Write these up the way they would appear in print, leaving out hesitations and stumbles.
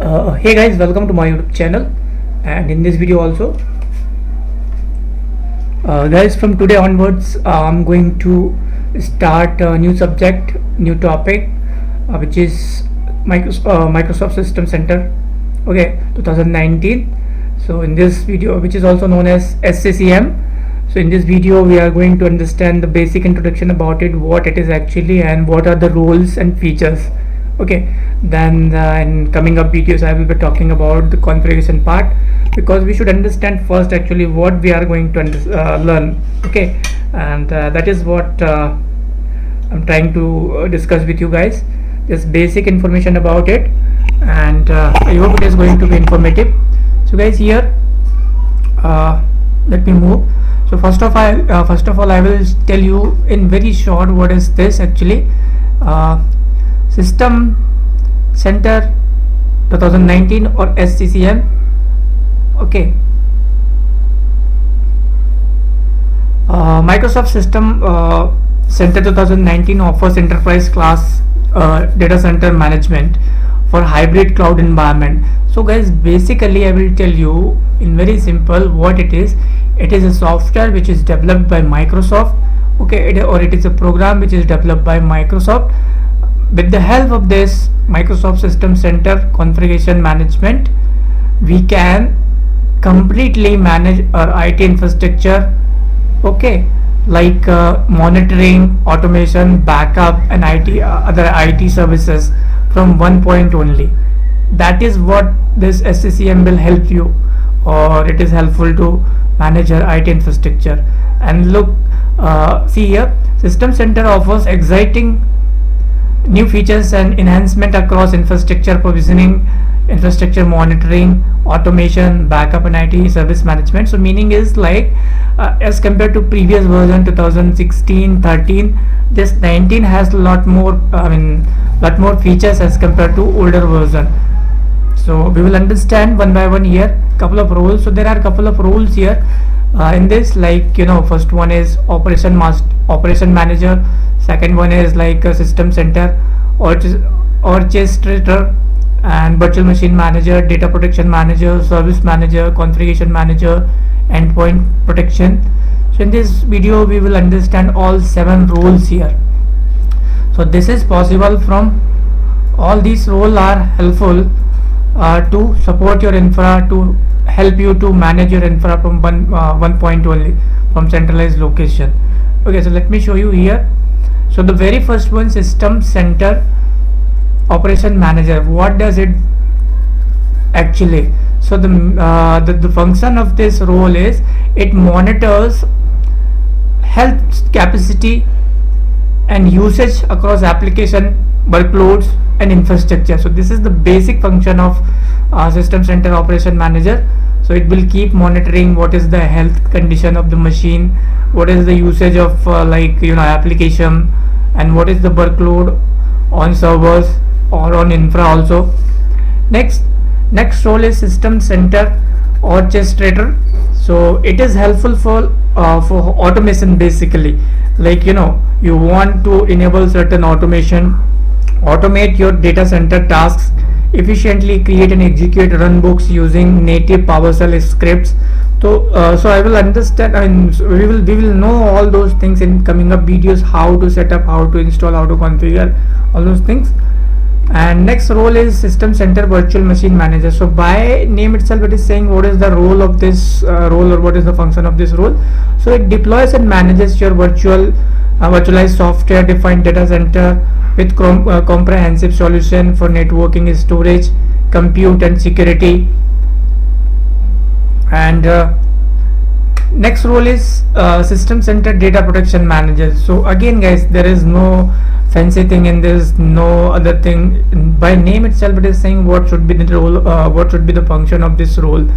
Hey guys, welcome to my YouTube channel. And in this video also, guys, from today onwards I'm going to start a new subject, new topic, which is Microsoft System Center, okay, 2019. So in this video, which is also known as SCCM, so in this video we are going to understand the basic introduction about it, what it is actually, and what are the roles and features. Okay, then in coming up videos I will be talking about the configuration part, because we should understand first actually what we are going to learn. Okay, and that is what I'm trying to discuss with you guys, just basic information about it, and I hope it is going to be informative. So guys, here let me move. So first of all I will tell you in very short what is this actually. System Center 2019 or SCCM. Okay, Microsoft System Center 2019 offers enterprise class data center management for hybrid cloud environment. So guys, basically I will tell you in very simple what it is. It is a software which is developed by Microsoft, okay, it is a program which is developed by Microsoft. With the help of this Microsoft System Center configuration management, we can completely manage our IT infrastructure, okay, like monitoring, automation, backup, and other IT services from one point only. That is what this SCCM will help you, or it is helpful to manage your IT infrastructure. And look, see here, System Center offers exciting new features and enhancement across infrastructure provisioning, infrastructure monitoring, automation, backup, and IT service management. So meaning is like as compared to previous version 2016 13, this 19 has a lot more lot more features as compared to older version. So we will understand one by one here couple of roles. So there are a couple of roles here in this, like first one is operation manager, second one is like a system center orchestrator, and virtual machine manager, data protection manager, service manager, configuration manager, endpoint protection. So in this video we will understand all 7 roles here. So this is possible from all these roles are helpful to support your infra, to help you to manage your infra from one point only, from centralized location. Okay, so let me show you here. So the very first one, System Center Operation Manager. What does it actually? So the function of this role is it monitors health capacity and usage across application workloads and infrastructure. So this is the basic function of System Center Operation Manager. So it will keep monitoring what is the health condition of the machine, what is the usage of application, and what is the workload on servers or on infra also. Next role is System Center Orchestrator. So it is helpful for automation, basically, like you want to enable certain automation, automate your data center tasks efficiently, create and execute runbooks using native PowerShell scripts. So I will understand, we will know all those things in coming up videos, how to set up, how to install, how to configure, all those things. And next role is System Center Virtual Machine Manager. So by name itself it is saying what is the role of this role, or what is the function of this role. So it deploys and manages your virtualized software defined data center with comprehensive solution for networking, storage, compute, and security. And next role is System Center Data Protection Manager. So again guys, there is no fancy thing in this, no other thing. By name itself it is saying what should be the role, what should be the function of this role.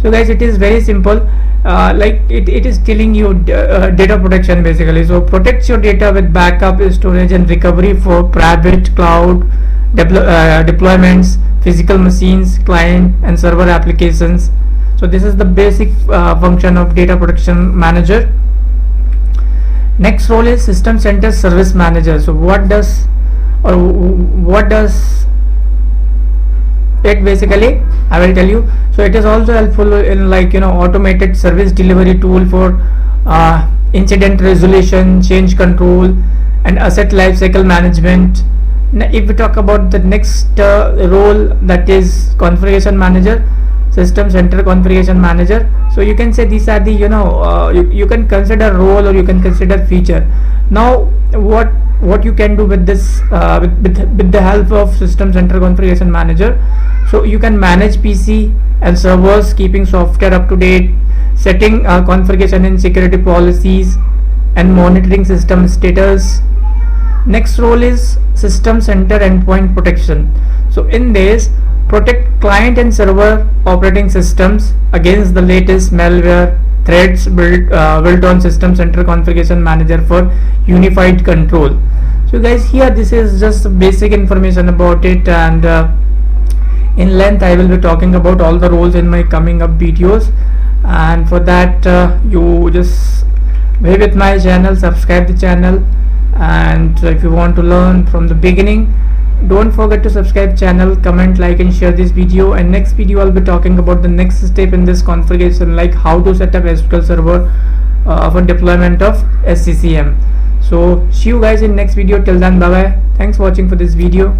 So guys, it is very simple, like it is telling you data protection basically. So protects your data with backup, storage, and recovery for private cloud deployments, physical machines, client and server applications. So this is the basic function of Data Protection Manager. Next role is System Center Service Manager. So what does it basically I will tell you. So it is also helpful in like automated service delivery tool for incident resolution, change control, and asset lifecycle management. Now, if we talk about the next role, that is configuration manager, system center configuration manager. So you can say these are the you can consider role or you can consider feature. Now what you can do with this with the help of system center configuration manager, so you can manage PC and servers, keeping software up to date, setting configuration and security policies, and monitoring system status. Next role is system center endpoint protection. So in this, protect client and server operating systems against the latest malware threats built on system center configuration manager for unified control. So guys, here this is just basic information about it, and in length I will be talking about all the roles in my coming up videos. And for that you just be with my channel, subscribe the channel, and if you want to learn from the beginning, don't forget to subscribe channel, comment, like, and share this video. And next video I'll be talking about the next step in this configuration, like how to set up SQL server for deployment of SCCM. So see you guys in next video. Till then, bye bye. Thanks for watching for this video.